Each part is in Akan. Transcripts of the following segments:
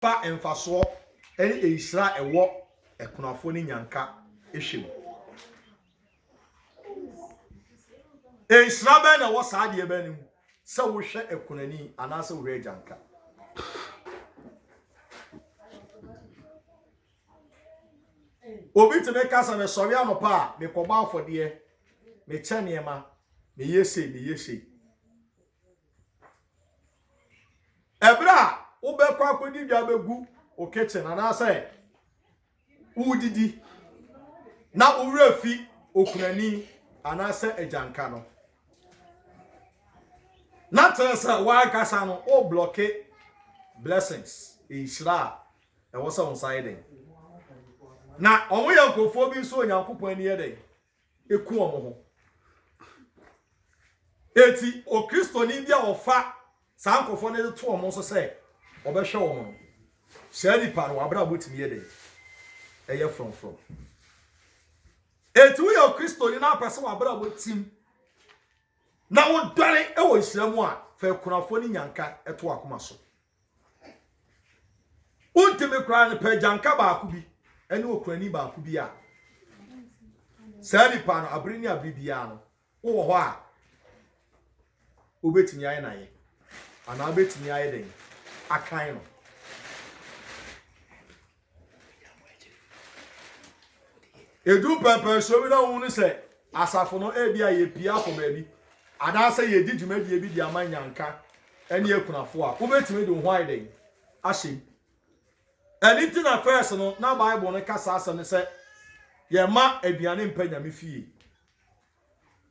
fa emfaso ene eisra ewo ekunafo ni nyanka ehwem eisra be na wo saade be nim se wo hwe ekunani anase wo hwe janka obi teme kasa me sori anopa me koba afode me cheniema me yese ebra wo be kwa akodi dwa begu o kitchen anase udidi na owurafi okunani anase ejanka no na tresa wa kasa no o block blessings isra e wo so side na onwe yankofo bi so onyankopon ani yede eku omo ho eti o kristo ni bia ofa sankofo ne to omo so se obehwe omo shadi par wa bra botimi yede eye from eti we o kristo ni na pese wa bra botim na wo dare e wo hiramu a fa kunafo ni nyanka eto akoma so untime kra ne pa janka ba akubi ene okurani ba akubi a sadi par no abreni abribia no wo ho a obetimi aye na ye ana obetimi aye den akan no edu papa so bi na wonu se asafo no e bia ye pia ko ba bi ada se ye di dwumadi bi di amanyanka ene ekunafo a obetimi de ho aye den ahye anything affairs no na bible no kasa asem se ye ma aduane mpanya me fie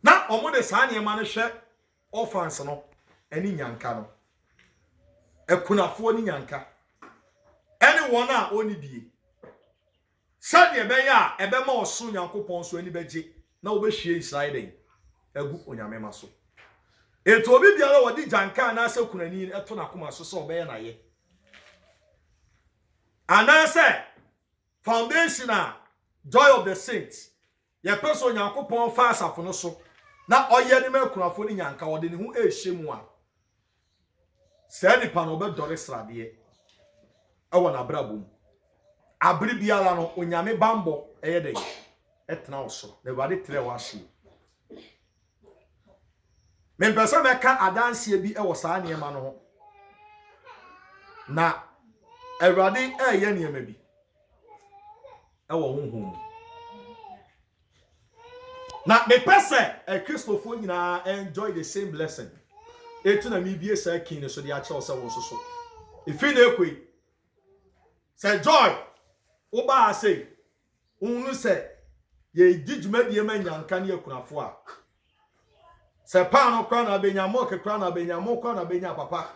na omo de saa ne ma no hwe orphans no eni nyanka no ekunafo ni nyanka eni won a oni die sade be ya ebe ma oso nyankopon so eni beje na obehwie Israel egu onyame ma so eto obi biara wodi janka na ase kunani eto na koma so so be na ye anase foundational joy of the saints ye person nyankopon fa asafo no so na oye ni makunafo ni nyanka wode ni hu ehyemu a se ni pa no be dore srade e wona brabom abri biara no onyame bambo eye de etna oso na wade tre wa hye men pesa meka adanse bi e wo saa ne ma no ho na Erade eye niema bi ewo honhom na me pese Christopher nyina enjoy the same blessing etu na mi bie sa kin so de a che so won so ifi na ekwe say joy oba say unu say ye digumadi ma nyanka ne akunafo a se pa no kwa na benyamo kekra na benyamo kwa na benya papa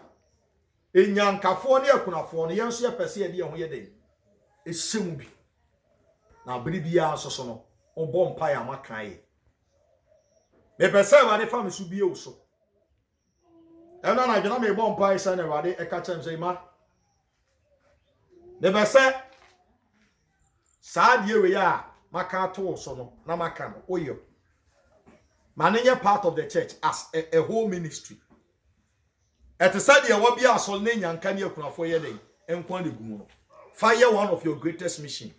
enyankafo ne akunafo no yenso ye pese ye de ho ye den ehyemu bi na biri bia soso no obọ mpa ya makan ye me pese wa de fam su bie uso ena na gena me bọ mpa isa na wa de e ka chem say ma me pese saadie we ya maka to so no na maka no oyo manenye part of the church as a whole ministry. Et said ye will be a soul name and can you for your day and quantity gumo. Fire one of your greatest mission.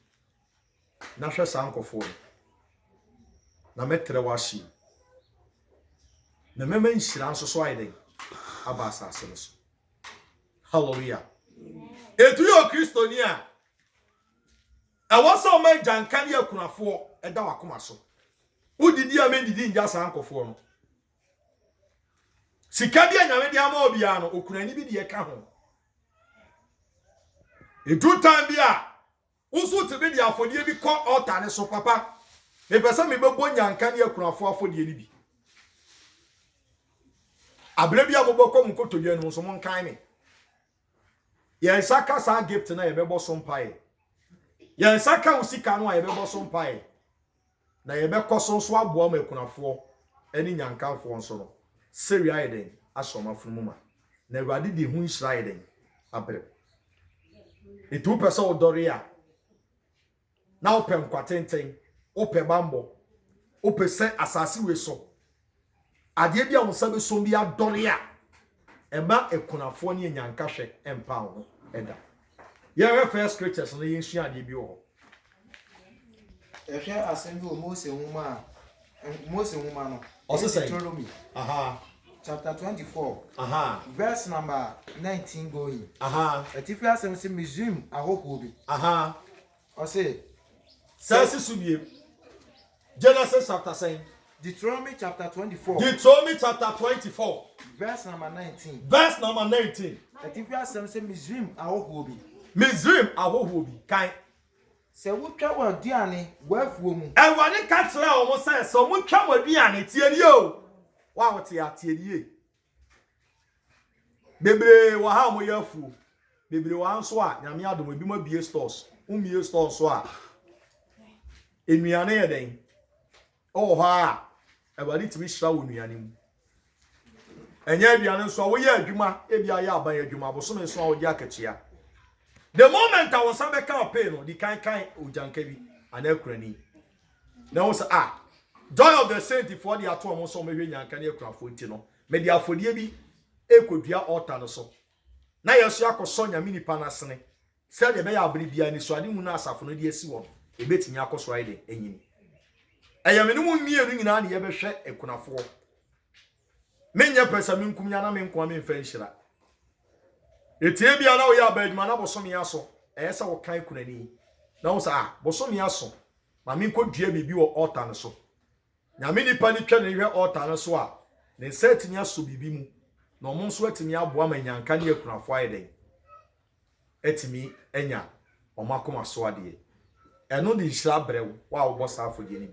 Nasha sanko for na metre washi. Na meme inshiran so swide abasa aseso. Hallelujah. Etu yo Kristonia. E wasa o me jankan ye kunafo e da wakoma so. Udidi amedidi nja sanko for no. Sikabia nyame dia ma obia no okunani bi de ka ho edu time bia unso te bi de afodie bi ko altar ne so papa me pesa me bebo nyanka ne akunafo afodie ni bi abre bia boboko mkotodie no so mon kan me ye saka sa gift na ye bebo so mpae ye saka usika no ye bebo so mpae na ye be koso so aboa ma akunafo ani nyankanfo nso no Syria eden asoma funuma na Awurade de hu Israel eden abre etu pesa odore a na opem kwatenten ope bambo ope se asase we so ade bia wonsa be so bi adore a ema ekunafo ne nyanka hwe empa ho eda Yeah, first scriptures no yensua de bi wo. Ehwe asem bi Moses nwoma no. Also say Deuteronomy. Chapter 24. Verse number 19 going. Atifi asem se Misrim ahoho bi. O say Sense subie. Genesis chapter 9. Deuteronomy chapter 24. Deuteronomy chapter 24. Verse number 19. Verse number 19. Atifi asem se Misrim ahoho bi. Misrim ahoho bi. Kan. Se wotwa waduane wafuo mu. Ewade ka kire o mo say so mo twa waduane tie o. Wa wote atie bebre wa ha mo yafu. Bebre wa nso a nyame adom ebi ma bie stores. Umie stores so a. Enuane ye den. O ha ewade timi hira wo nuane mu. Enye aduane nso a wo ye adwuma ebi aye aban adwuma boso me so a wo di akachia. The moment I was somewhere kind of pain, the kind ujankebi and ekrani. Now say joy of the saint for the ato mo so me hwe nyanka na ekrafo nti no. Me dia afodie bi ekodua altar no so. Na yeso akoso nyame nipa na sene. Se de be ya abri bia ni so ade mu na asafo no de asi wo. Ebetimi akoso aide enyini. Eyame no mu mienu nyina na ye be hwe ekunafo. Menye pesa minkum nya na menko me mfa nhira. Etie bia na wo ya badwuma na bosom ya so ehesa wo kan kunani na wo sa bosom ya so ma me nkodua bibi wo altar no so nyame nipa ni twa na hwe altar no so a ne setini aso bibi mu na omo nso atimi aboa manyanka ne akunafo ayeden etimi enya omakoma so ade eno de hira brew wa wo bosa afodie ni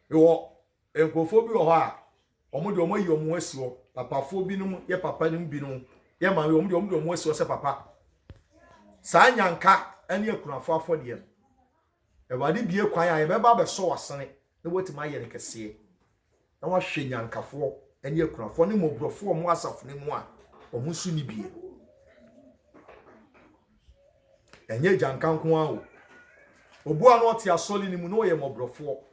bi wo enkofo bi wo ho a omo de omo yi omo asi wo papafo bi no ye papa ni bi no ye ma we omo asi wo se papa sa nyanka ene akunafo afodie ewade bie kwan a ye beba be so wasene na wotima ye ne kese na wa hwe nyankafo ene akunafo ne mobrofo mo asafo ne mu a omo su ni bie enye janka nko a wo obu anu oti asoli ni mu no ye mobrofo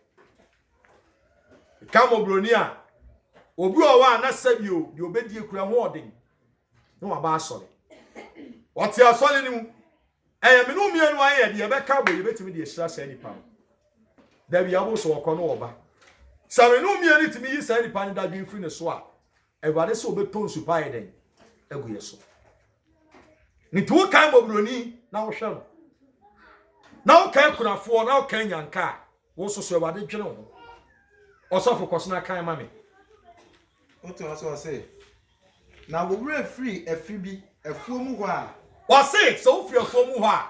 ka mobroni a obi o wa na sabio de obedi ekura ho odin no wa ba asoli oti asoli ni mu me no mienu aye de be ka bo ye betimi de ehira sa nipa da bi abo so okọ no oba sa me no mienu timi yi sa nipa ni da dwen firi ne so a ewade se obeton su pa eden egu ye so ni to kan mobroni na wo hwe no na wo kan kunafo na wo kan nyanka wo so so ewade dwene ho osofo kwosona kan ma me oto aso say na wo wure free afibi afuo mu ho a wase so free afuo mu ho a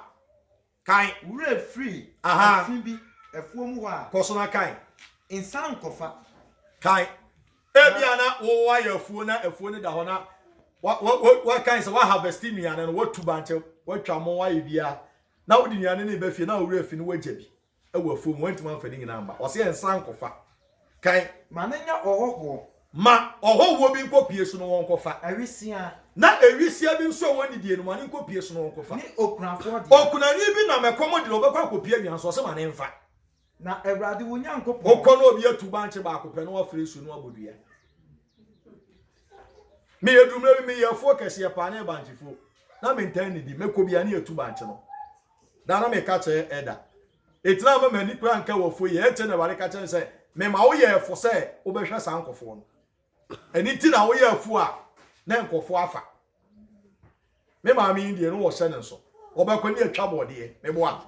kan wure free afibi afuo mu ho a kwosona kan insan kofa kan ebia na wo wa ya afuo na afuo ne da ho na wa kan se wa harvest mi ana no watu banche watwa mo wa bia na wo di nyane ne ba fie na wure afi no wajabi ewo afuo mu wantima amfani nyina mba wase insan kofa kan manenya ohoho ma ohowo bi nkopie so no won kofa awisia na ewisia bi nso won didie no mane nkopie so no won kofa ni okunafo de okunani bi na mekomo de obekwa kopie nyan so se mane mfa na ewrade wonya nkopo okono obi atu banche ba akopɛ no afre so no abodua me yedumre bi me yefo kese pa na banchefo na mentan ni di mekobia na atu banche no da na me ka che eda etina ma mani kura nka wofo ye ete na bare ka che se me ma wo ye efo se obehwe sa nkofo no eni ti na wo ye afu a na nkofo afa me ma mi ndie no wo se ne so obekwa ni atwa bode me bo a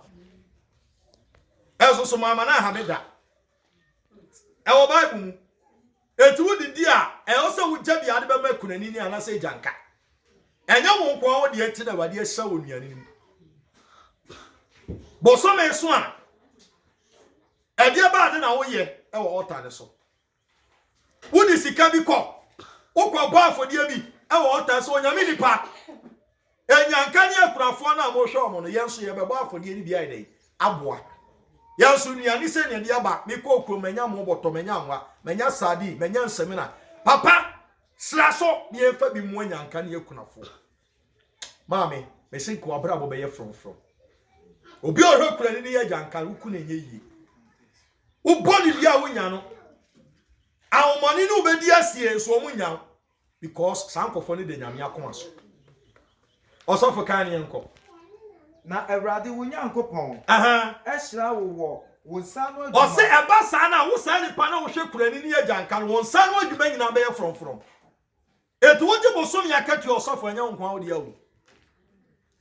eso so mama na ha me da e wo bible mu etu didi a e o se wo jabi ade be makunani ni ana se janka enya wo nko wo de eti na wade ahya wo nuane ni bo so me so a e de ba ade na wo ye e wo altar ne so wo di sika bi ko wo kwa ba afodie bi e wo altar so nyame nipa enyanka ni akurafo na mo hwe omo no yenso ye be ba afodie ni bi ai dai aboa yansu nuane se ne de aba me ko okro manya mo boto manya nwa manya sadi manya nsemina papa slaso ni enfa bi mu anyanka ne akunafo mame me sin ko abra bo be ye from obi ohwe kura ni ye janka ruku na enye yi wo boni bia wo nya no awomani no be di asie so mo nya because sankofo ne de nyame akoma so osofo kan ne enko na Awurade wo Nyankopɔn ɛhyira wo wo nsa no adwuma o se eba sa na wo sa nipa na wo hwe kurani ne agyanka no wo nsa no adwuma nyina be from etu wo jibo so ya katu osofo anya nkwa wo de yawo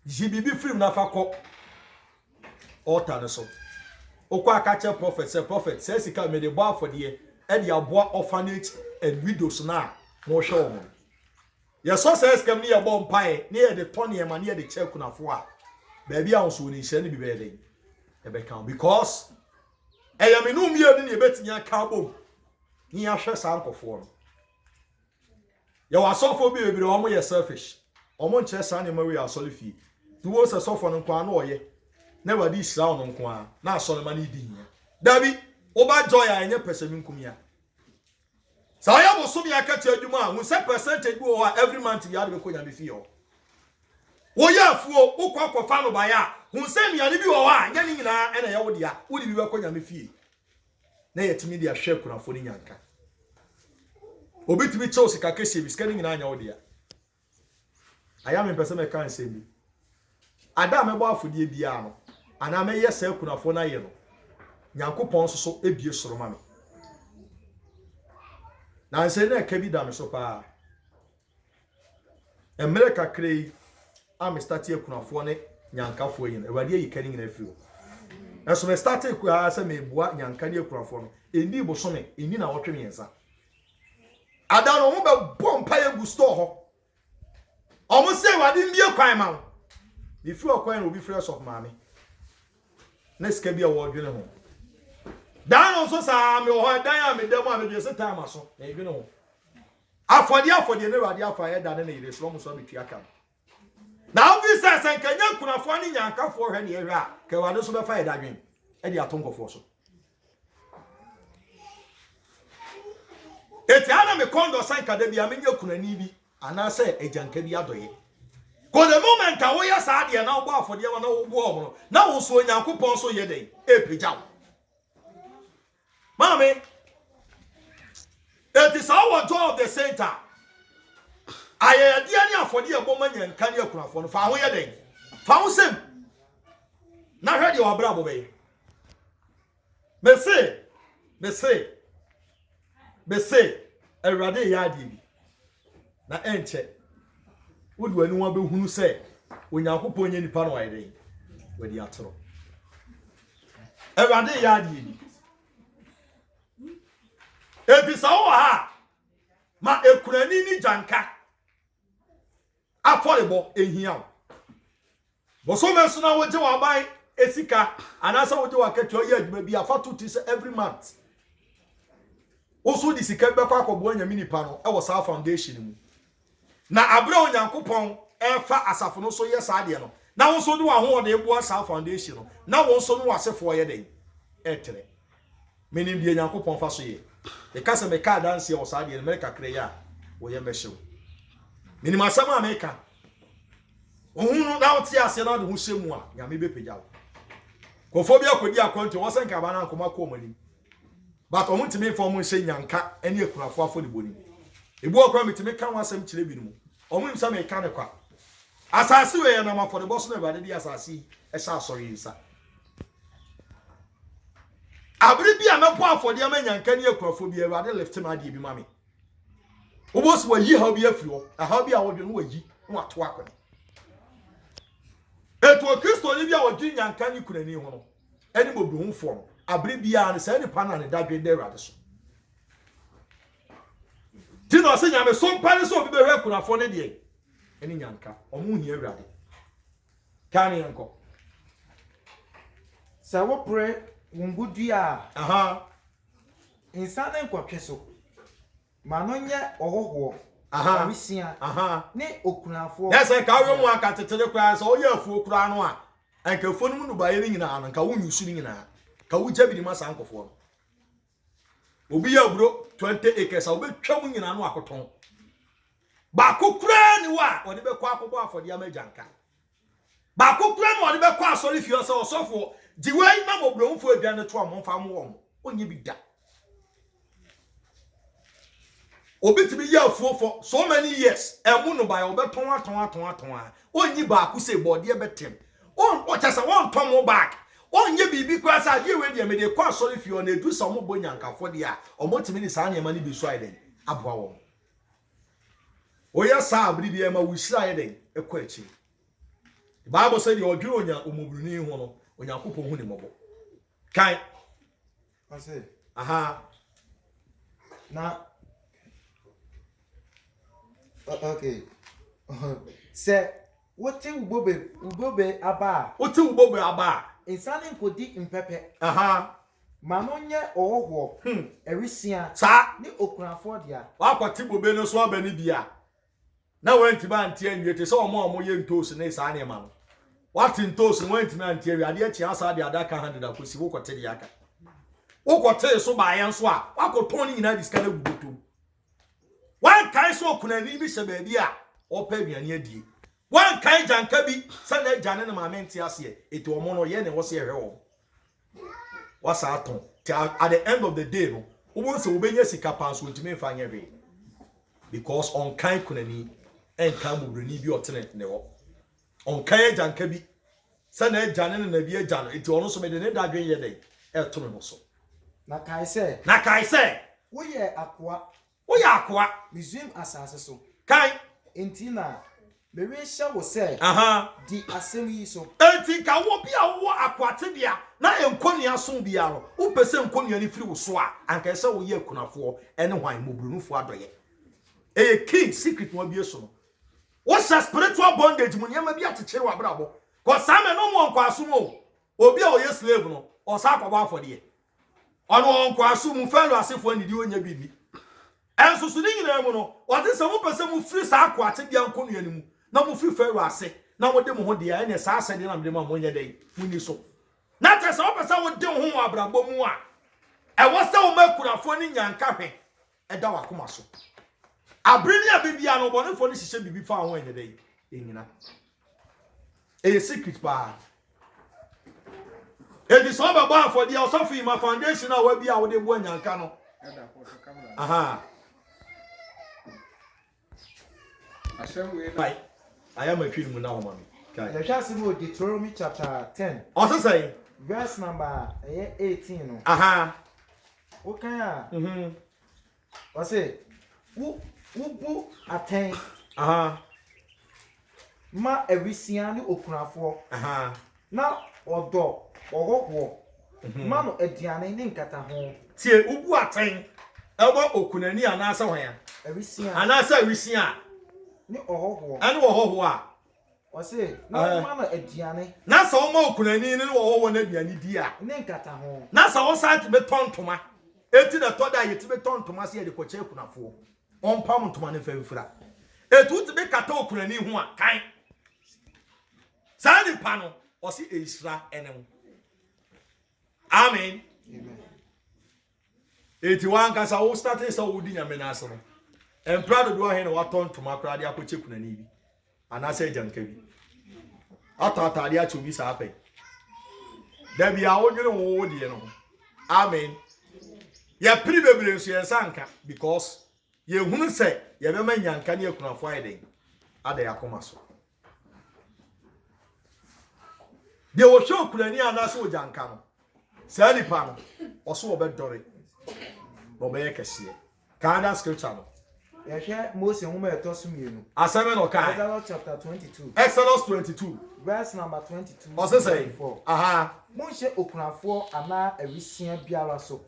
jibibi film na fa kɔ altar no so okwa aka che prophet say sika me de bo afode e de aboa orphanage and widows na mo hwe wo ye so say scam ne ye bo mpae ne ye de tone e ma ne ye de che kunafo a ba bia wo so ni hye ne bi be de e be kan because eyamenu mi odi ne betinya ka bom ni ahwe sa nkofo no ye wa sofo bi bebere omo ye selfish omo nche sa ne mawe asolifi duwo se sofo no kwa na oye na wadi isra no kwa na asole ma ne di hia dabi oba joy a enye person nkumia sa ya bo so bi akati adwuma a hu se percentage bi o every month bi ade be konya be fi o wo ya afuo wo kwa kwa fa no ba ya hu se miane bi o wa nya ni nyina ena ya wo dia wo di bi be konya me fi na yetimi dia hwe kunafo ni nyanka obitimi choose ka kese bi skani nyina anya wo dia aya me pese me kan se bi ada me bo afodie bia no ana me yesa kunafo na ye no Nyankopon so ebie soro ma me na nse na ka bi da me so pa America krei am start kunafo ne nyankafo yin ewade yi kani nyina firo na so me start ku ha se me bua nyanka ne kunafo no endi bo so me eni na wotwe mensa ada no mo be bompa ye gu store ho omo se wade mbie kwan ma the free kwan no be fresh of mame na ska bia wo dwene ho dan no so sa me ho dan a me dem a me dwese time aso na dwene ho afode ne wade afa ye dan na ire so mo so betua kan na officer san kanya kunafo ni nyankafo hwe ne ye hwe a ka wade so be fa ye dadwen e di atonkofo so eti ana me kondo san ka de bia me nya kunani bi ana se ejanka bi adoye ko the moment a wo ya sa de na wo afode wa na wo bo omo na wo so Nyankopon so ye den epejaw mami it is our job of the center aye dia ni afode e bo manya nka ne akunafo no fa ho ye den fa ho sem na hwe de obra bo be Bese Awurade ya ade bi na enche wodu ani wa be hunu se Onyankopon nya nipa no wa ide wadi atoro Awurade ya ade bi ebisa wo ha ma ekurani ni janka aforebo ehia bo so me so na wo je wa ban esika anasa wo je wa keto ye adwuma bi afato ti se every month oso di sika be kwa akobo anya minipa no e wo sa foundation mu na abra Onyankopon e fa asafo no so ye sa de no na wo so de wa ho de ebo sa foundation no na wo so no wasefo ye den etere menim die Nyankopon fa so ye e ka se me ka dance ye wo sa de no me ka kre ya wo ye mehyew menim asama America ohunu na wo ti ase na de ho hyemu a nyame be pegya wo kofo bi akodi akonto wo sen ka ba na akoma ko mani but omo ntimi inform nse nyanka ene akunafo afo de boni ebu okwa mitimi kan wasam kire bi no omo imsa me kan kwa asase we na ma for the boss na ba de asase e sha asori nsa abri bi amepo afode ama nyanka ne akunafo bi Awurade lift ma de bi mame obos wa yi ha bi afiri ho aha bi a wo de no wa yi no ato akone eto Kristo ni bi a wo di nyanka ni kunani ho no ene mo bi hu form abri bia ne se ne pa na ne dadwe de Awurade so ti no se nyame so mpa ne so obi be hwe kunafo ne de ene nyanka omo hi Awurade kan yanko sa wo pre wumbudua aha insane nkwatwe so mano nye ohoho aha awisia aha ne okunafo na se ka wo mu aka tetere kwa so oye afuo kura no a anka fo no mu no baye ni nyina no ka wo nyusu ni nyina ka wo jabi ni masa ankofo obi ya bro 20 acres obi twa mu nyina no akoton ba kokura ni wa odi be kwa akobo afode amajanka ba kokura no odi be kwa asori fio se osofo diwai na mobromfo aduane to amomfa mo wo onye bi da obi tibi ya afuo for so many years emu no ba obeton aton onyi ba ku se bode betem on chasa won tom mo back on ye bibi kwa sa ye we de me de kwa sorry fi on edu so mo bonyankafo de a omotimi ni sa na ma ni bi so aiden aboa wo oya sa abri bi e ma wushira aiden ekwa echi the Bible said you odwiri onya omobruni hu no onyankopon hu ni mobo kan I say aha na okay say what ubobe aba oti ubobe aba insani nkodi impepe aha manonye owo erisia sa ni okunafo dia wakwati bobe no so aba ni bia na wanti ba antie anwete so omo ye ntosi na isa na ma no wati ntosi wanti na antie wi ade achi asa de adaka 100 akosi wo kote de aka wo kote so ba yan so a wakoton ni nyina diska na gugutu wan kai so okunani bi se ba bia opa aduane adie wan kai janka bi se na jane na mamenti ase eti omo no ye ne wo se ehwe wo wasa aton at the end of the day no wo se wo benya sika panso ntime fa nyebe because on kai kunani en kan bubrani bi otene ne wo on kai janka bi se na jane na bi ajano eti ono so me de ne dadwen ye dey e to no so na kai say wo ye akwa Museum asase so kai entina mewe hye wo say di asem yi so enti ka wo bia wo akwate bia na enkonua so bia ro wo pese enkonua ni firi wo so a anka se wo ye kunafo ene hwan mobrunufo adoye king secret wo bia so no wo spiritual bondage mu nyama bia tekere wa brabo ko same no mo nkwa aso mo obi a wo ye slave no o sa akwa afode ono nkwa aso mu felo asefo anidi onya bibi enso so ni nyina mu no wo te se wo pese mu firi sa akwate bia enkonua ni mu na mu firi felo ase na wo de mo ho de ya ene sa ase de na mde ma mo nya dey muni so na te se wo pese wo de ho abrabo mu a e wo se wo makunafo ni nyanka hwe e da wakoma so abrini abibia no bonefo ni hihye bibi fa ho enya dey enyina e secret pa e di so ba ba afọ dia osofu ima foundation a wa bia wo de bo nyanka no aha asem we bye I am a twin mu na ho mami kai the chance mo Deuteronomy chapter 10 also say verse number 18 no aha okay o say bu aten aha ma ewisia ni okunafo aha na odo ohoho ma no aduane ni nkata ho tie ubu aten ebo okunani anasa hwan ya ewisia anasa ewisia ni ohoho ane ohoho a o say na ma no aduane na sa o ma okunani ni ohoho na aduane di a ni nkata ho na sa o sa be tontoma eti na toda yeti be tontoma se ye de koche kunafo on pam ntoma ne famfira etu ti be kata okunani ho a kan sani pano o si Isra enem amen eti wan ka sa o starting sa wo di nyame na aso no emprado do he na waton ntoma kra de akoche kunani bi anasa janka bi ata de acho bi sa apai da bia wonwere wo de no amen ya pri bebre nso ye sanka because ye hunu se ye be ma nyanka ne akunafo ayeden ada yakoma so de wo hwe okunani anasa o janka no sa ni pa no oso obedore bobe kese Canada scripture no ye Moses huma etosu mienu aseme no kai Exodus chapter 22 Exodus 22 verse number 22 also say aha Monshe okunafo ana ewisia biara so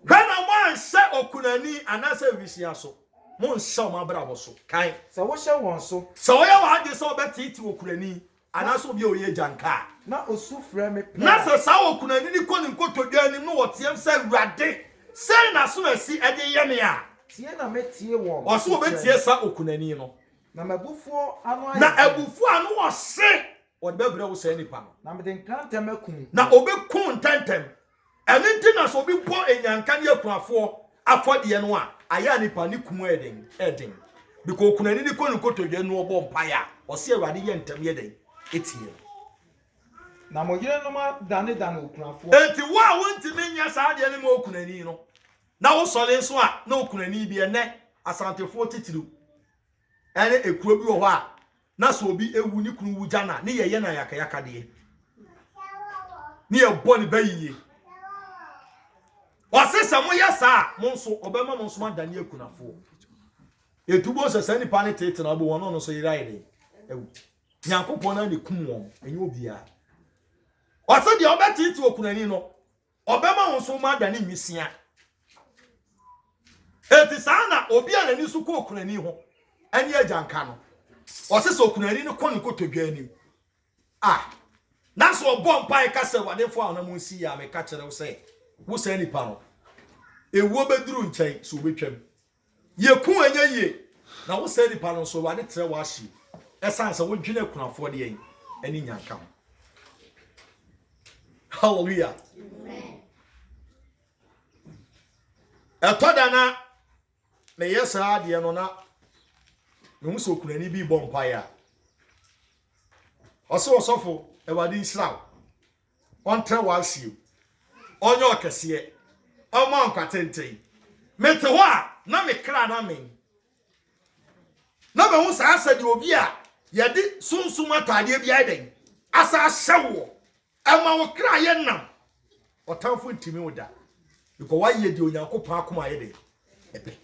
kana man se okunani anasa ewisia so monse o mabrabo so kai se wo hye won so so wo ya wa ade so obetiti okunani anasa obi oye janka na osufre me pe na se sa okunani ni koni nkotodwa ni no wotiem se wrade se na so asi ede ye me a tie na metie won o so obetie sa okunani no na mabufuo anu na abufu anu wo se wo de bebre wo se nipa na me den kranta makun na obekun tentem ene nti na so obi po enyanka ne akunafo afode no a aya nipa ni kumu eden because okunani ni koni nkotodwa no obo mpaya o se awade ye ntem ye den etie na moyire no ma dane okunafo enti wa wonti menya sa de ne ma okunani no na wo sole so a na okunani bi ene asantefo titiru ene ekuro bi wo ho a na so obi ewu ni kunu wuja na ne ye na yakayaka de ne ye bɔ ne bayiye wasesa mo yasa mo nso obema mo nso ma dane akunafo etubo sesa ni pa ne tete na obo wono no so yira ide ewu nyankopon na ne kum won enye obia wase de obeti ti okunani no obema mo nso ma dane nwisia eti sana obi a nani su ko okunani ho ani ajanka no wase so okunani ne ko ne ko todwa anim na so obom pai ka se wade fo a na mo si ya me ka kire wo se wo se ni pa no ewo beduru nchen so obetwam ye ku anya ye na wo se ni pa no so wade tre wa hyi esanse wo dwene kunafo de yen ani nyanka ho hallelujah amen etodana me yesa ade no na me muso kunani bi bom pai a oso osofo ewade nsiraw on tre wa hyi onye okese ọmọ nkatenten mete ho a na me kra na me na be hu sa asa di obi a ye di sunsum atade bi aiden asa hyewo ama wo kra ye nam otamfo ntimi woda biko wa ye di onyankopon akoma ye de ebe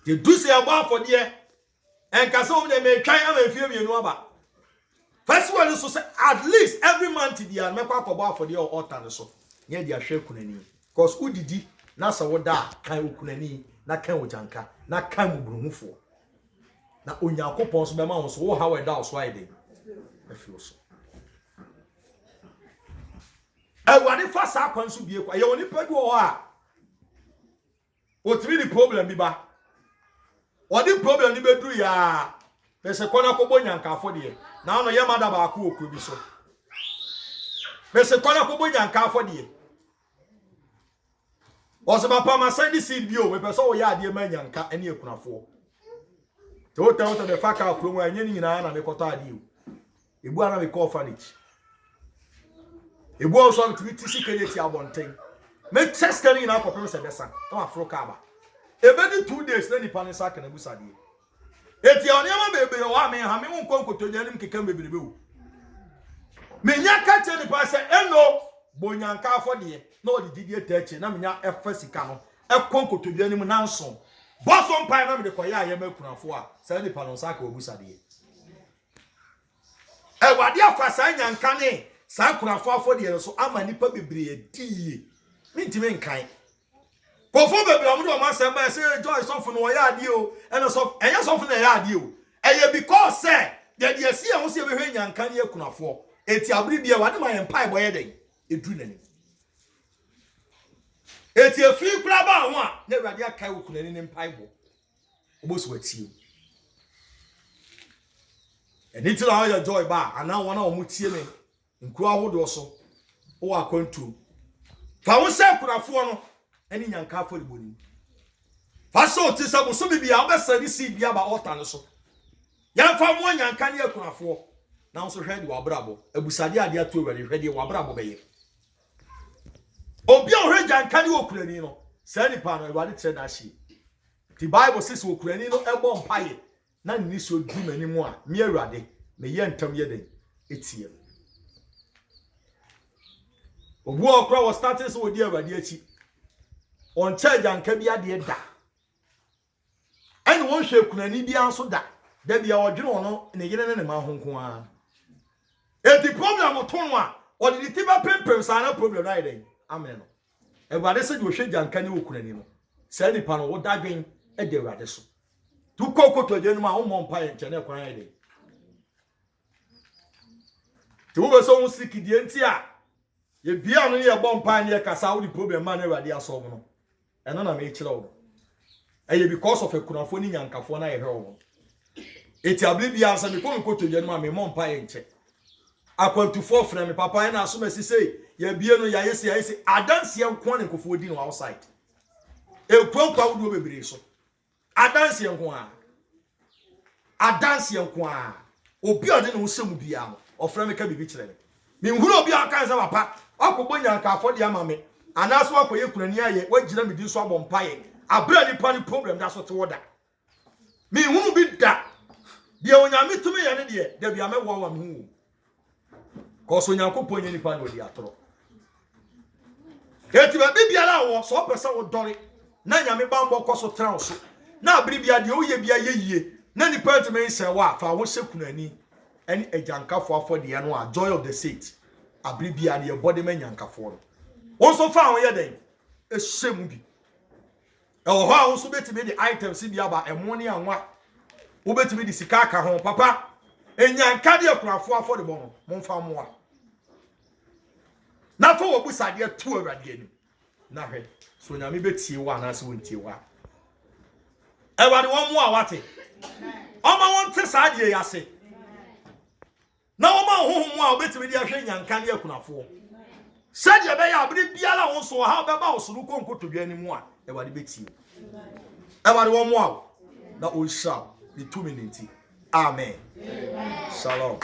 de dusi abo afode enka so me metwan ama efie mienu aba first one so say at least every month dia mekwa akobo afode o altar so nye dia hwe kunani cause udidi na sa woda kan okunani na kan ojanka na kan mubruhufo na onyankopon so be ma won so wo how e da so aide afio so wade fa sa kwan so bie kwa ye woni padu ho a otimi di problem bi ba wadi problem ni bedu ya pese kona ko bonyanka afode na no ye mada ba ko okru bi so pese kona ko bonyanka afode Ose papa ma send seed bio we person wo ya ade ma nyanka ene ekunafo to the faka akro anya ni nyina na mekoto ade o ebu ana me call orphanage ebu also to be security abonten me test ni na akopem se besa to afro ka ba ebe di 2 days na nipa ne saka na busade eti oni ama bebe wa me ha me won konkotonya nim keka bebebe o me nya ka che nipa se eno bonyanka afode na odididi etache na menya efa sika no ekonkotobi anim na nso boso mpan na me de koya aye makunafo a sa ni pa no saka obusade wade afa sa nyanka ne sa kunafo afode so ama nipa bebre edi mintime nkan kofo bebre amudo o ma samba say joy sofo no ya ade o ena so enya sofo na ya ade o eye because say de de asi a wo se behwe nyanka ne akunafo eti abri bia wade ma yen pai boye den edu nani eti efi kura ba ho a na awade akai okunani ne mpai bo oboso watie eni ti na ya joy ba ana wona o mutie me nkuru ahodo so o akwantu fa wo se kunafo no eni nyanka afori boni fa so ti sa bo so bibia obesa ni si bia ba altar no so ya fa mo nyanka ne kunafo na so hwede wa brabo abusade ade ato awade hwede wa brabo beye obi ohwe janka ne okunani no sa ni pa no awade tre na hye the bible says okunani no ebo mpaye na ni so dumani mu a me awade me ye ntam ye den etie obu okra was starting so odi awade achi on charge anka bi ade da ani won hwe kunani bi anso da bia odwene ono ne yire ne ma honko a the problem to no a odi di tiba pempem sa na problem na iden amen no ewade se di hwe janka ne okunani no sa ni pa no wo dadwen e de ewade so tu kokoto je no ma wo mpa ye nche ne kwan iden tu wo so sikidie nti a ye bia no ye bom pa ne kasa wo di problem ma na ewade asolve no eno na me kire wo eye because of ekunafo ni nyankafo na ye hwe wo eti abibia ansa me kokoto je no ma me mpa ye nche akwantufo frɛ me papa na aso masi sei ya bie no ya yesi adanse nko ne nkofo di no outside ekwankwa wo do bebre so adanse nko a obi ode no sɛmu bia no ofrɛ me ka bibi kyerɛ me nhuru obi aka nsa papa akobɔ nyanka afɔde ama me anaso akoye kunani aye wagyina me di so abɔ mpaye abra nipa ni problem da so te woda me nhuru bi da Dia onyame tumi ye ne de da bia me wo wa me hu. Ko so nyankopon ye nipa no di atoro. Eti ba bibia la wo so pese wo dore na nyame bambo ko so tran so. Na abiri bia de wo ye bia ye yie. Na nipa ntime nse wa fa wo sekunani. Any ejankafo afode ye no a joy of the saint. Abiri bia de body man yankafo no. Won so fa wo ye den. Ehwem bi. E wo ho a wo so betime de items bi aba emo ne anwa. Wo betime de sika aka ho papa. Enyanka de akurafo afode bo no. Momfa mo a. Na fo wo busade atu awrade ani. Na hwe. So nyame betie wa na se wontie wa. Ewade wo mo a wate. Oma won te saade yase. Na wo ma hohom a obetime de ahwe nyanka de akunafo. Saade be ya abiri biala won so ha be ba wo so konkotodwa ani mu a ewade betie. Ewade wo mo a na o sha the 2 minutes. Amen. Shalom.